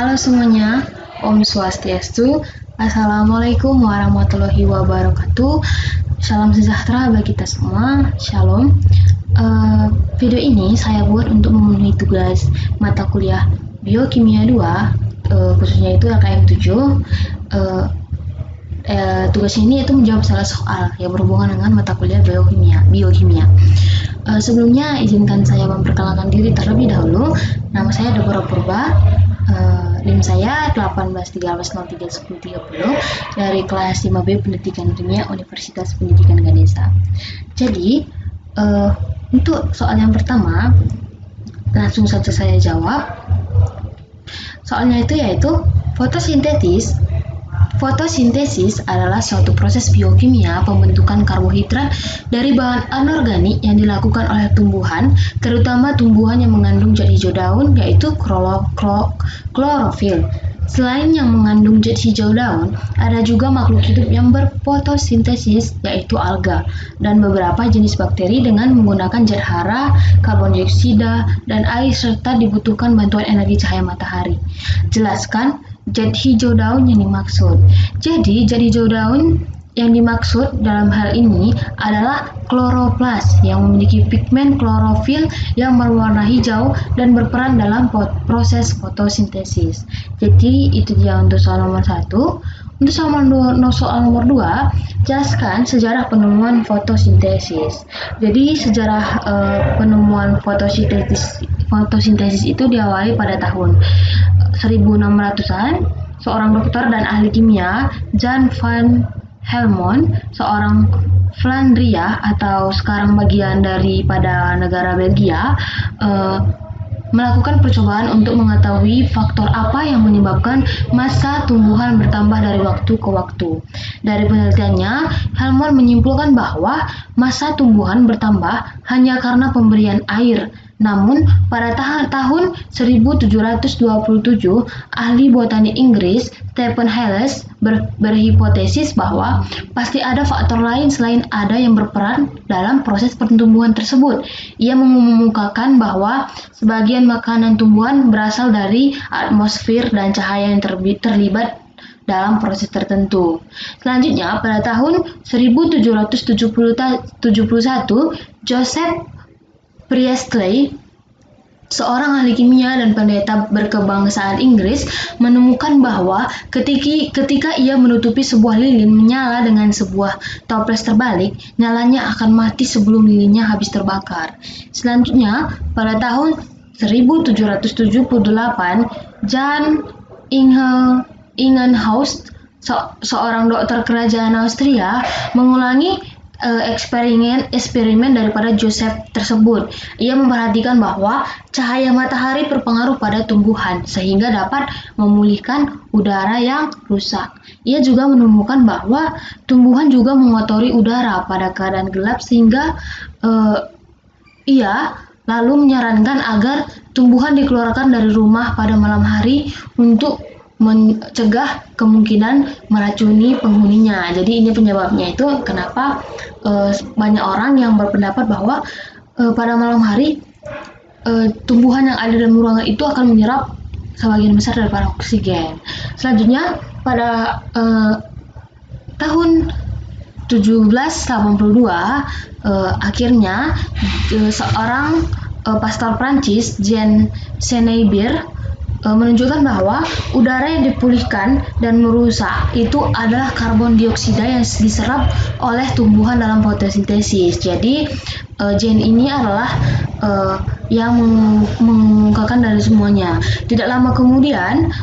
Halo semuanya, Om Swastiastu, Assalamualaikum warahmatullahi wabarakatuh. Salam sejahtera bagi kita semua, Shalom. Video ini saya buat untuk memenuhi tugas mata kuliah Biokimia 2, khususnya itu LKM 7. Tugas ini itu menjawab salah soal yang berhubungan dengan mata kuliah biokimia. Sebelumnya izinkan saya memperkenalkan diri terlebih dahulu. Nama saya Deborah Purba. NIM saya 1813031030 dari kelas 5B Pendidikan Kimia Universitas Pendidikan Ganesha. Jadi untuk soal yang pertama langsung saja saya jawab. Soalnya itu yaitu fotosintesis. Fotosintesis adalah suatu proses biokimia pembentukan karbohidrat dari bahan anorganik yang dilakukan oleh tumbuhan, terutama tumbuhan yang mengandung zat hijau daun, yaitu klorofil. Selain yang mengandung zat hijau daun, ada juga makhluk hidup yang berfotosintesis, yaitu alga, dan beberapa jenis bakteri dengan menggunakan zat hara, karbon dioksida, dan air serta dibutuhkan bantuan energi cahaya matahari. Jelaskan zat hijau daun yang dimaksud. Jadi, zat hijau daun yang dimaksud dalam hal ini adalah kloroplas yang memiliki pigmen klorofil yang berwarna hijau dan berperan dalam proses fotosintesis. Jadi, itu dia untuk soal nomor 1. Untuk soal nomor 2, jelaskan sejarah penemuan fotosintesis. Jadi, sejarah penemuan fotosintesis itu diawali pada tahun 1600-an. Seorang dokter dan ahli kimia, Jan van Helmont, seorang Flandria atau sekarang bagian daripada negara Belgia, melakukan percobaan untuk mengetahui faktor apa yang menyebabkan massa tumbuhan bertambah dari waktu ke waktu. Dari penelitiannya, Helmont menyimpulkan bahwa massa tumbuhan bertambah hanya karena pemberian air. Namun, pada tahun 1727, ahli botanik Inggris Stephen Hales berhipotesis bahwa pasti ada faktor lain selain ada yang berperan dalam proses pertumbuhan tersebut. Ia mengemukakan bahwa sebagian makanan tumbuhan berasal dari atmosfer dan cahaya yang terlibat dalam proses tertentu. Selanjutnya, pada tahun 1771, Joseph Priestley, seorang ahli kimia dan pendeta berkebangsaan Inggris, menemukan bahwa ketika ia menutupi sebuah lilin menyala dengan sebuah toples terbalik, nyalanya akan mati sebelum lilinnya habis terbakar. Selanjutnya, pada tahun 1778, Jan Ingenhousz, seorang dokter kerajaan Austria, mengulangi eksperimen daripada Joseph tersebut. Ia memperhatikan bahwa cahaya matahari berpengaruh pada tumbuhan sehingga dapat memulihkan udara yang rusak. Ia juga menemukan bahwa tumbuhan juga mengotori udara pada keadaan gelap sehingga ia lalu menyarankan agar tumbuhan dikeluarkan dari rumah pada malam hari untuk mencegah kemungkinan meracuni penghuninya. Jadi ini penyebabnya itu kenapa banyak orang yang berpendapat bahwa pada malam hari tumbuhan yang ada dalam ruangan itu akan menyerap sebagian besar daripada oksigen. Selanjutnya pada tahun 1782 akhirnya seorang pastor Prancis, Jean Senebier, menunjukkan bahwa udara yang dipulihkan dan merusak itu adalah karbon dioksida yang diserap oleh tumbuhan dalam fotosintesis. Jadi Jane ini adalah yang mengungkapkan dari semuanya. Tidak lama kemudian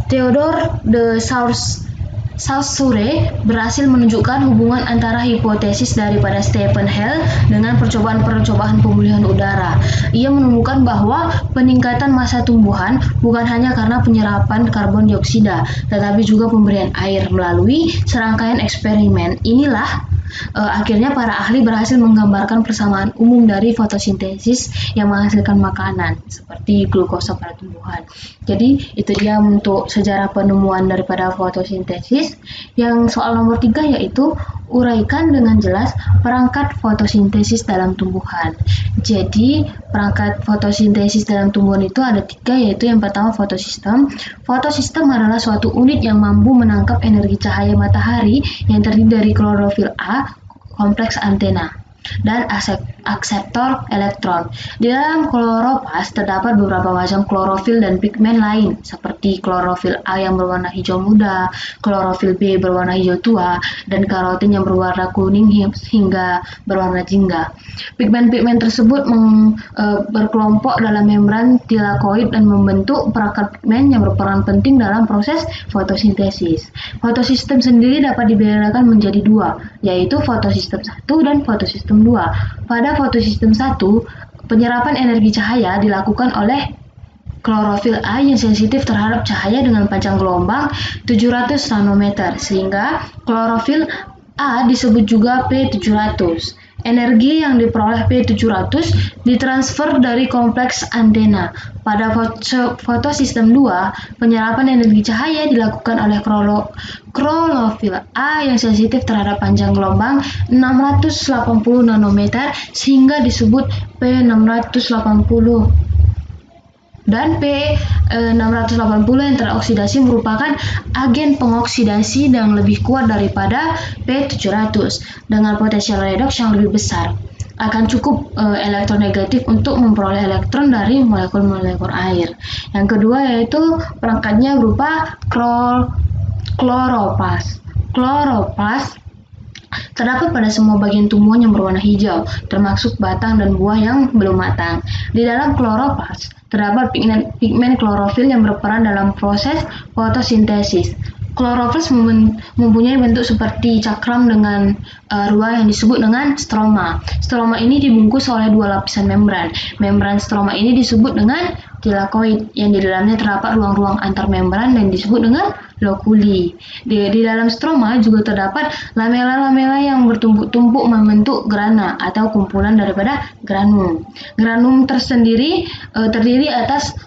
Theodore de Saussure berhasil menunjukkan hubungan antara hipotesis daripada Stephen Hale dengan percobaan pemulihan udara. Ia menemukan bahwa peningkatan massa tumbuhan bukan hanya karena penyerapan karbon dioksida, tetapi juga pemberian air melalui serangkaian eksperimen. Inilah akhirnya para ahli berhasil menggambarkan persamaan umum dari fotosintesis yang menghasilkan makanan seperti glukosa pada tumbuhan. Jadi itu dia untuk sejarah penemuan daripada fotosintesis. Yang soal nomor 3 yaitu uraikan dengan jelas perangkat fotosintesis dalam tumbuhan. Jadi perangkat fotosintesis dalam tumbuhan itu ada 3, yaitu yang pertama fotosistem. Fotosistem adalah suatu unit yang mampu menangkap energi cahaya matahari yang terdiri dari klorofil A, kompleks antena, dan akseptor elektron. Di dalam kloroplast terdapat beberapa macam klorofil dan pigmen lain seperti klorofil A yang berwarna hijau muda, klorofil B berwarna hijau tua, dan karotin yang berwarna kuning hingga berwarna jingga. Pigmen-pigmen tersebut berkelompok dalam membran tilakoid dan membentuk perangkat pigmen yang berperan penting dalam proses fotosintesis. Fotosistem sendiri dapat dibedakan menjadi 2, yaitu fotosistem 1 dan fotosistem 2. Pada fotosistem 1, penyerapan energi cahaya dilakukan oleh klorofil A yang sensitif terhadap cahaya dengan panjang gelombang 700 nanometer, sehingga klorofil A disebut juga P700. Energi yang diperoleh P700 ditransfer dari kompleks antena. Pada fotosistem 2, penyerapan energi cahaya dilakukan oleh klorofil A yang sensitif terhadap panjang gelombang 680 nanometer sehingga disebut P680. Dan P680 yang teroksidasi merupakan agen pengoksidasi yang lebih kuat daripada P700 dengan potensial redoks yang lebih besar. Akan cukup elektronegatif untuk memperoleh elektron dari molekul-molekul air. Yang kedua yaitu perangkatnya berupa kloroplast. Kloroplast terdapat pada semua bagian tumbuhan yang berwarna hijau, termasuk batang dan buah yang belum matang. Di dalam kloroplast terdapat pigmen klorofil yang berperan dalam proses fotosintesis. Kloroplast mempunyai bentuk seperti cakram dengan ruang yang disebut dengan stroma. Stroma ini dibungkus oleh 2 lapisan membran. Membran stroma ini disebut dengan tilakoid, yang di dalamnya terdapat ruang-ruang antar membran dan disebut dengan lokuli. Di dalam stroma juga terdapat lamela-lamela yang bertumpuk-tumpuk membentuk grana atau kumpulan daripada granum. Granum tersendiri terdiri atas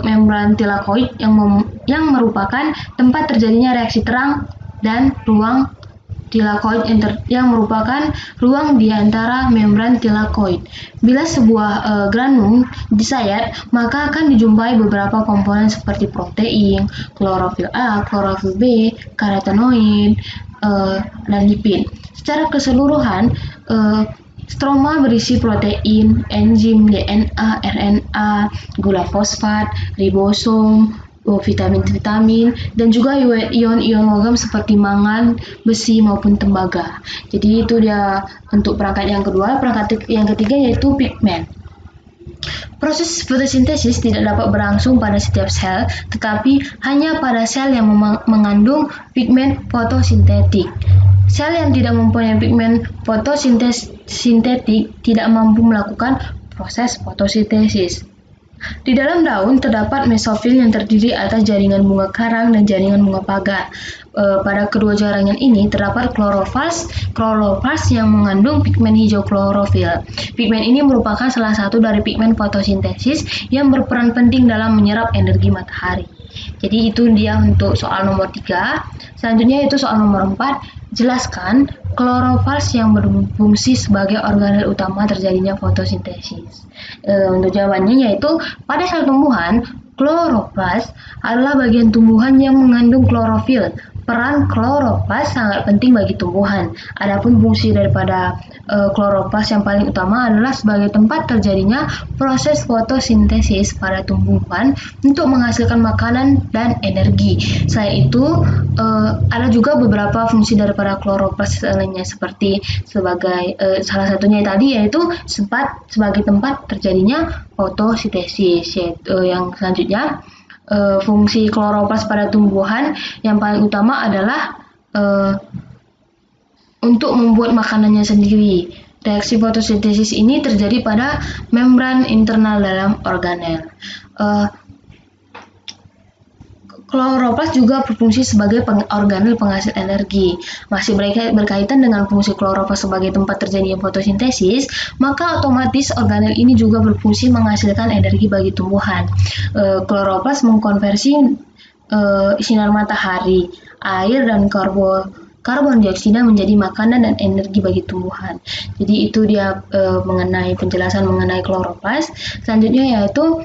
membran tilakoid yang merupakan tempat terjadinya reaksi terang dan ruang tilakoid yang merupakan ruang di antara membran tilakoid. Bila sebuah granum disayat, maka akan dijumpai beberapa komponen seperti protein, klorofil A, klorofil B, karotenoid, dan lipid. Secara keseluruhan, stroma berisi protein, enzim, DNA, RNA, gula fosfat, ribosom, vitamin-vitamin, dan juga ion-ion logam seperti mangan, besi, maupun tembaga. Jadi itu dia untuk perangkat yang kedua. Perangkat yang ketiga yaitu pigmen. Proses fotosintesis tidak dapat berlangsung pada setiap sel, tetapi hanya pada sel yang mengandung pigmen fotosintetik. Sel yang tidak mempunyai pigmen fotosintetik tidak mampu melakukan proses fotosintesis. Di dalam daun terdapat mesofil yang terdiri atas jaringan bunga karang dan jaringan bunga pagar. Pada kedua jaringan ini terdapat kloroplast yang mengandung pigmen hijau klorofil. Pigmen ini merupakan salah satu dari pigmen fotosintesis yang berperan penting dalam menyerap energi matahari. Jadi itu dia untuk soal nomor 3. Selanjutnya itu soal nomor 4. Jelaskan kloroplast yang berfungsi sebagai organel utama terjadinya fotosintesis. Untuk jawabannya yaitu pada sel tumbuhan, kloroplast adalah bagian tumbuhan yang mengandung klorofil. Peran kloroplast sangat penting bagi tumbuhan. Adapun fungsi daripada kloroplast yang paling utama adalah sebagai tempat terjadinya proses fotosintesis pada tumbuhan untuk menghasilkan makanan dan energi. Selain itu, ada juga beberapa fungsi daripada kloroplast lainnya seperti sebagai salah satunya tadi yaitu sebagai tempat terjadinya fotosintesis. Yang selanjutnya, fungsi kloroplast pada tumbuhan yang paling utama adalah untuk membuat makanannya sendiri. Reaksi fotosintesis ini terjadi pada membran internal dalam organel. Kloroplast juga berfungsi sebagai organel penghasil energi. Masih berkaitan dengan fungsi kloroplast sebagai tempat terjadinya fotosintesis, maka otomatis organel ini juga berfungsi menghasilkan energi bagi tumbuhan. Kloroplast mengkonversi sinar matahari, air, dan karbon dioksida menjadi makanan dan energi bagi tumbuhan. Jadi itu dia mengenai penjelasan mengenai kloroplas. Selanjutnya yaitu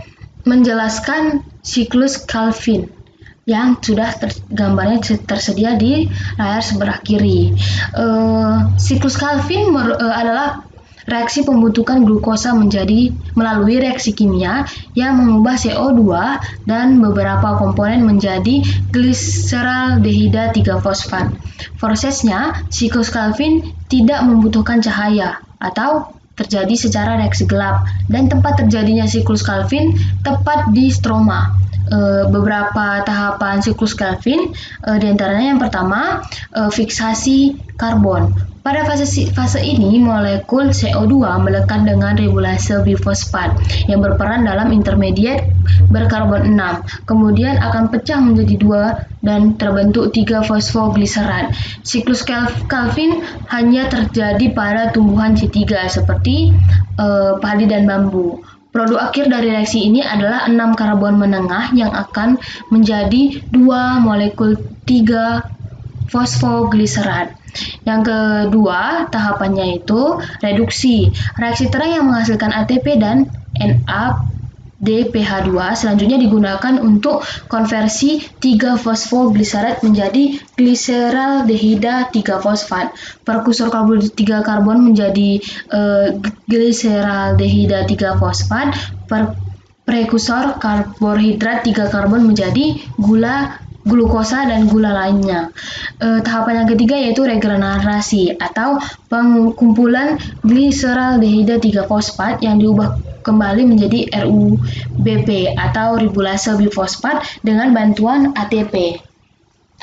menjelaskan siklus Calvin yang sudah gambarnya tersedia di layar sebelah kiri. Siklus Calvin adalah reaksi pembentukan glukosa melalui reaksi kimia yang mengubah CO2 dan beberapa komponen menjadi gliseraldehida 3-fosfat. Prosesnya, siklus Calvin tidak membutuhkan cahaya atau terjadi secara reaksi gelap, dan tempat terjadinya siklus Calvin tepat di stroma. Beberapa tahapan siklus Calvin, diantaranya yang pertama, fiksasi karbon. Pada fase ini, molekul CO2 melekat dengan ribulase bifosfat yang berperan dalam intermediat berkarbon 6, kemudian akan pecah menjadi 2 dan terbentuk 3-fosfogliserat. Siklus Calvin hanya terjadi pada tumbuhan C3 seperti padi dan bambu. Produk akhir dari reaksi ini adalah 6 karbon menengah yang akan menjadi 2 molekul 3-fosfogliserat. Yang kedua, tahapannya itu reduksi. Reaksi terang yang menghasilkan ATP dan NADPH2 selanjutnya digunakan untuk konversi 3-fosfogliserat menjadi gliseraldehida 3-fosfat. Prekursor karbohidrat 3 karbon menjadi gliseraldehida 3-fosfat. Prekursor karbohidrat 3 karbon menjadi glukosa dan gula lainnya. Tahapan yang ketiga yaitu regenerasi atau pengumpulan gliseraldehida 3-fosfat yang diubah kembali menjadi RUBP atau ribulase bifosfat dengan bantuan ATP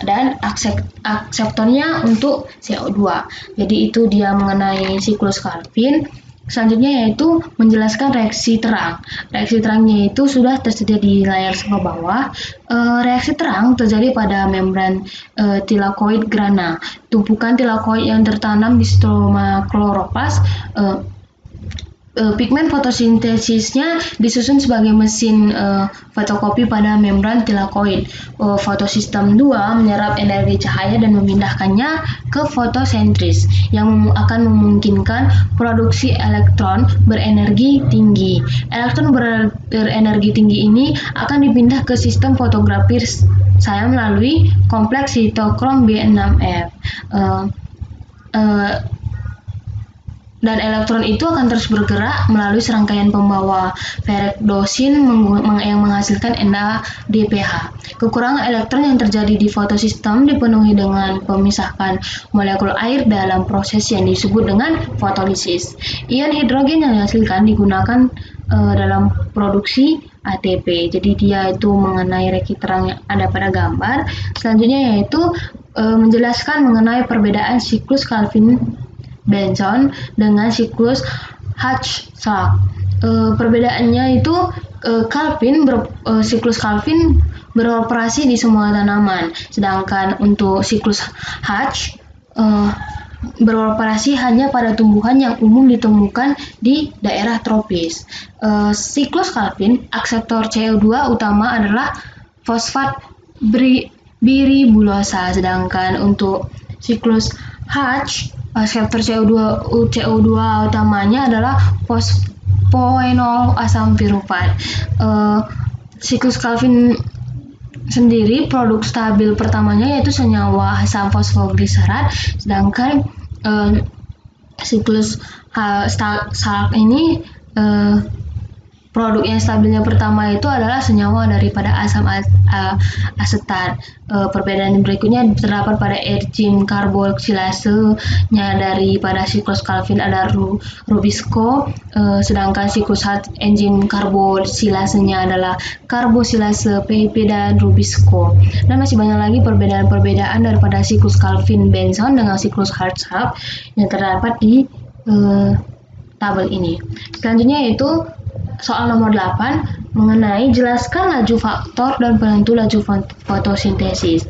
dan akseptornya untuk CO2. Jadi itu dia mengenai siklus Calvin. Selanjutnya yaitu menjelaskan reaksi terang. Reaksi terangnya itu sudah tersedia di layar sebelah bawah. Reaksi terang terjadi pada membran tilakoid grana. Tumpukan tilakoid yang tertanam di stroma kloroplas. Pigmen fotosintesisnya disusun sebagai mesin fotokopi pada membran tilakoid. Fotosistem 2 menyerap energi cahaya dan memindahkannya ke fotosentris yang akan memungkinkan produksi elektron berenergi tinggi. Elektron berenergi tinggi ini akan dipindah ke sistem fotografir saya melalui kompleks sitokrom B6F. Dan elektron itu akan terus bergerak melalui serangkaian pembawa ferredosin yang menghasilkan NADPH. Kekurangan elektron yang terjadi di fotosistem dipenuhi dengan pemisahkan molekul air dalam proses yang disebut dengan fotolisis. Ion hidrogen yang dihasilkan digunakan dalam produksi ATP. Jadi dia itu mengenai reaksi terang yang ada pada gambar. Selanjutnya yaitu menjelaskan mengenai perbedaan siklus Calvin-Benson dengan siklus Hatch-Slack. Perbedaannya itu siklus Calvin beroperasi di semua tanaman, sedangkan untuk siklus Hatch beroperasi hanya pada tumbuhan yang umum ditemukan di daerah tropis. Siklus Calvin, akseptor CO2 utama adalah fosfat biribulosa, sedangkan untuk siklus Hatch, akseptor CO2 utamanya adalah fosfoenol asam pirufat. Siklus Calvin sendiri produk stabil pertamanya yaitu senyawa asam fosfogliserat, sedangkan siklus Salk ini produk yang stabilnya pertama itu adalah senyawa daripada asam asetat. Perbedaan berikutnya terdapat pada enzim karboksilase-nya daripada siklus Calvin ada rubisco, sedangkan siklus enzim karboksilase-nya adalah karbosilase PIP dan rubisco. Dan masih banyak lagi perbedaan-perbedaan daripada siklus Calvin-Benson dengan siklus Hartree yang terdapat di tabel ini. Selanjutnya yaitu soal nomor 8 mengenai jelaskan laju faktor dan penentu laju fotosintesis.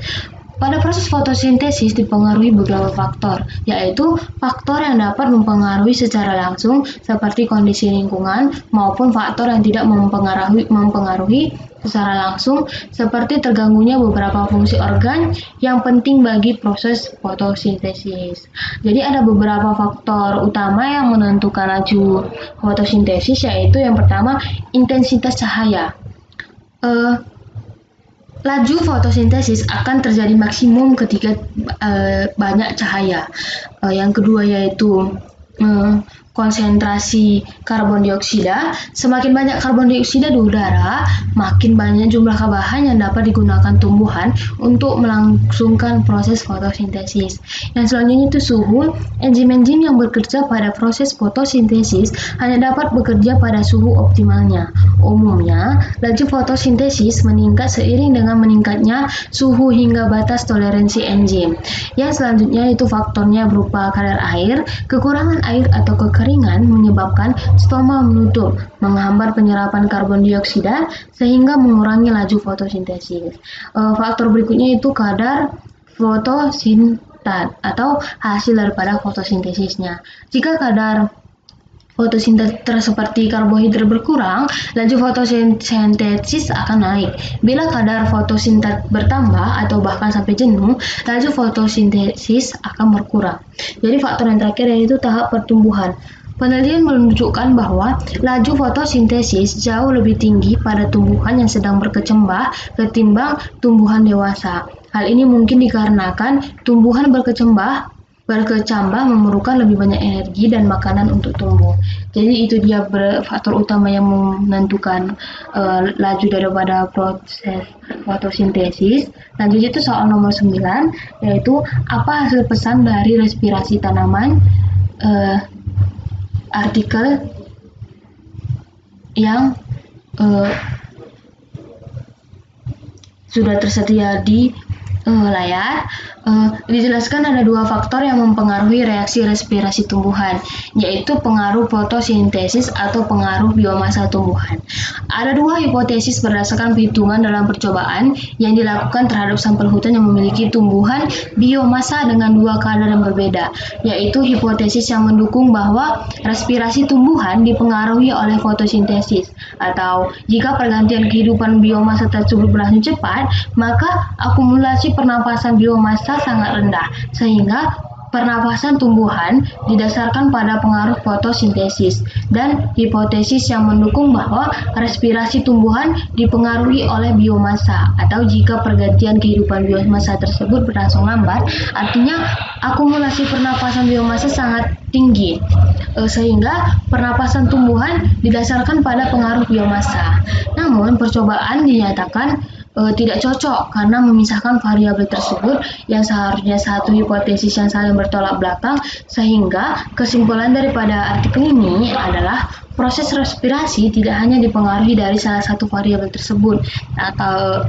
Pada proses fotosintesis dipengaruhi beberapa faktor, yaitu faktor yang dapat mempengaruhi secara langsung seperti kondisi lingkungan maupun faktor yang tidak mempengaruhi secara langsung, seperti terganggunya beberapa fungsi organ yang penting bagi proses fotosintesis. Jadi ada beberapa faktor utama yang menentukan laju fotosintesis, yaitu yang pertama intensitas cahaya. Laju fotosintesis akan terjadi maksimum ketika banyak cahaya. Yang kedua yaitu konsentrasi karbon dioksida. Semakin banyak karbon dioksida di udara, makin banyak jumlah bahan yang dapat digunakan tumbuhan untuk melangsungkan proses fotosintesis. Yang selanjutnya itu suhu. Enzim-enzim yang bekerja pada proses fotosintesis hanya dapat bekerja pada suhu optimalnya. Umumnya, laju fotosintesis meningkat seiring dengan meningkatnya suhu hingga batas toleransi enzim. Yang selanjutnya itu faktornya berupa kadar air. Kekurangan air atau kekeringan menyebabkan stoma menutup, menghambat penyerapan karbon dioksida sehingga mengurangi laju fotosintesis. Faktor berikutnya itu kadar fotosintat atau hasil daripada fotosintesisnya. Jika kadar fotosintesis seperti karbohidrat berkurang, laju fotosintesis akan naik. Bila kadar fotosintet bertambah atau bahkan sampai jenuh, laju fotosintesis akan berkurang. Jadi faktor yang terakhir yaitu tahap pertumbuhan. Penelitian menunjukkan bahwa laju fotosintesis jauh lebih tinggi pada tumbuhan yang sedang berkecambah ketimbang tumbuhan dewasa. Hal ini mungkin dikarenakan tumbuhan berkecambah memerlukan lebih banyak energi dan makanan untuk tumbuh. Jadi itu dia faktor utama yang menentukan laju daripada proses fotosintesis. Lanjut itu soal nomor 9, yaitu apa hasil pesan dari respirasi tanaman. Artikel yang sudah tersedia di layar. Dijelaskan ada dua faktor yang mempengaruhi reaksi respirasi tumbuhan, yaitu pengaruh fotosintesis atau pengaruh biomasa tumbuhan. Ada dua hipotesis berdasarkan perhitungan dalam percobaan yang dilakukan terhadap sampel hutan yang memiliki tumbuhan biomasa dengan dua kadar yang berbeda, yaitu hipotesis yang mendukung bahwa respirasi tumbuhan dipengaruhi oleh fotosintesis, atau jika pergantian kehidupan biomasa tersebut berlangsung cepat, maka akumulasi pernapasan biomasa sangat rendah, sehingga pernapasan tumbuhan didasarkan pada pengaruh fotosintesis, dan hipotesis yang mendukung bahwa respirasi tumbuhan dipengaruhi oleh biomasa, atau jika pergantian kehidupan biomasa tersebut berlangsung lambat, artinya akumulasi pernapasan biomasa sangat tinggi, sehingga pernapasan tumbuhan didasarkan pada pengaruh biomasa. Namun, percobaan dinyatakan tidak cocok karena memisahkan variabel tersebut yang seharusnya satu hipotesis yang saling bertolak belakang, sehingga kesimpulan daripada artikel ini adalah proses respirasi tidak hanya dipengaruhi dari salah satu variabel tersebut, atau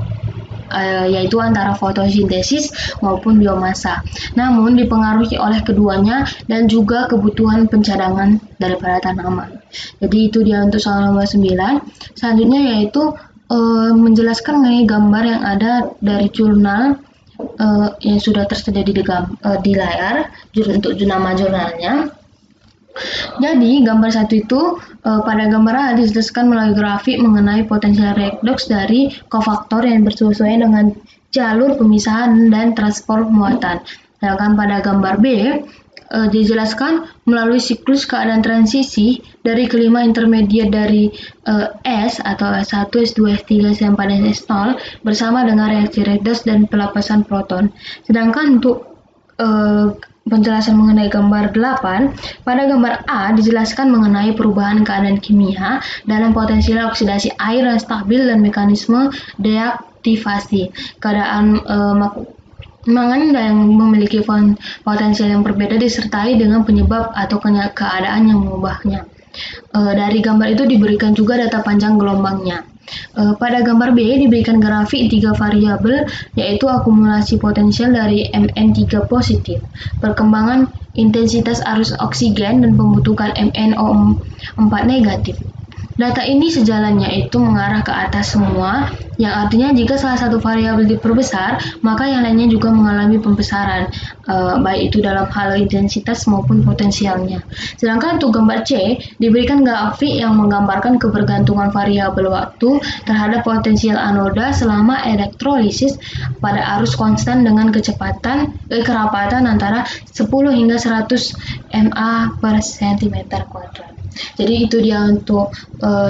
yaitu antara fotosintesis maupun biomasa, namun dipengaruhi oleh keduanya dan juga kebutuhan pencadangan daripada tanaman. Jadi itu dia untuk soal nomor 9. Selanjutnya yaitu menjelaskan mengenai gambar yang ada dari jurnal yang sudah tersedia di layar untuk nama jurnalnya. Jadi gambar 1 itu pada gambar A dijelaskan melalui grafik mengenai potensial redoks dari kofaktor yang bersesuaian dengan jalur pemisahan dan transport muatan. Sedangkan pada gambar B dijelaskan melalui siklus keadaan transisi dari kelima intermediat dari S atau S1, S2, S3 sampai S0 bersama dengan reaksi redoks dan pelepasan proton. Sedangkan untuk penjelasan mengenai gambar 8, pada gambar A dijelaskan mengenai perubahan keadaan kimia dalam potensial oksidasi air yang stabil dan mekanisme deaktivasi. Keadaan mangga yang memiliki potensial yang berbeda disertai dengan penyebab atau keadaan yang mengubahnya. Dari gambar itu diberikan juga data panjang gelombangnya. Pada gambar B diberikan grafik 3 variabel, yaitu akumulasi potensial dari Mn3 positif, perkembangan intensitas arus oksigen, dan pembentukan MnO4 negatif. Data ini sejalannya itu mengarah ke atas semua, yang artinya jika salah satu variabel diperbesar, maka yang lainnya juga mengalami pembesaran, baik itu dalam hal intensitas maupun potensialnya. Sedangkan untuk gambar C, diberikan grafik yang menggambarkan kebergantungan variabel waktu terhadap potensial anoda selama elektrolisis pada arus konstan dengan kerapatan antara 10 hingga 100 mA per cm². Jadi itu dia untuk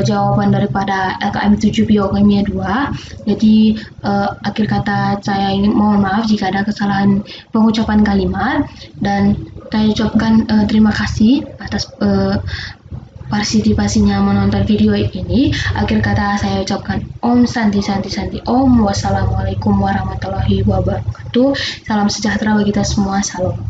jawaban daripada LKM 7 Biokimia 2. Jadi akhir kata saya ingin mohon maaf jika ada kesalahan pengucapan kalimat, dan saya ucapkan terima kasih atas partisipasinya menonton video ini. Akhir kata saya ucapkan Om Santi Santi Santi Om. Wassalamualaikum warahmatullahi wabarakatuh. Salam sejahtera bagi kita semua. Salam.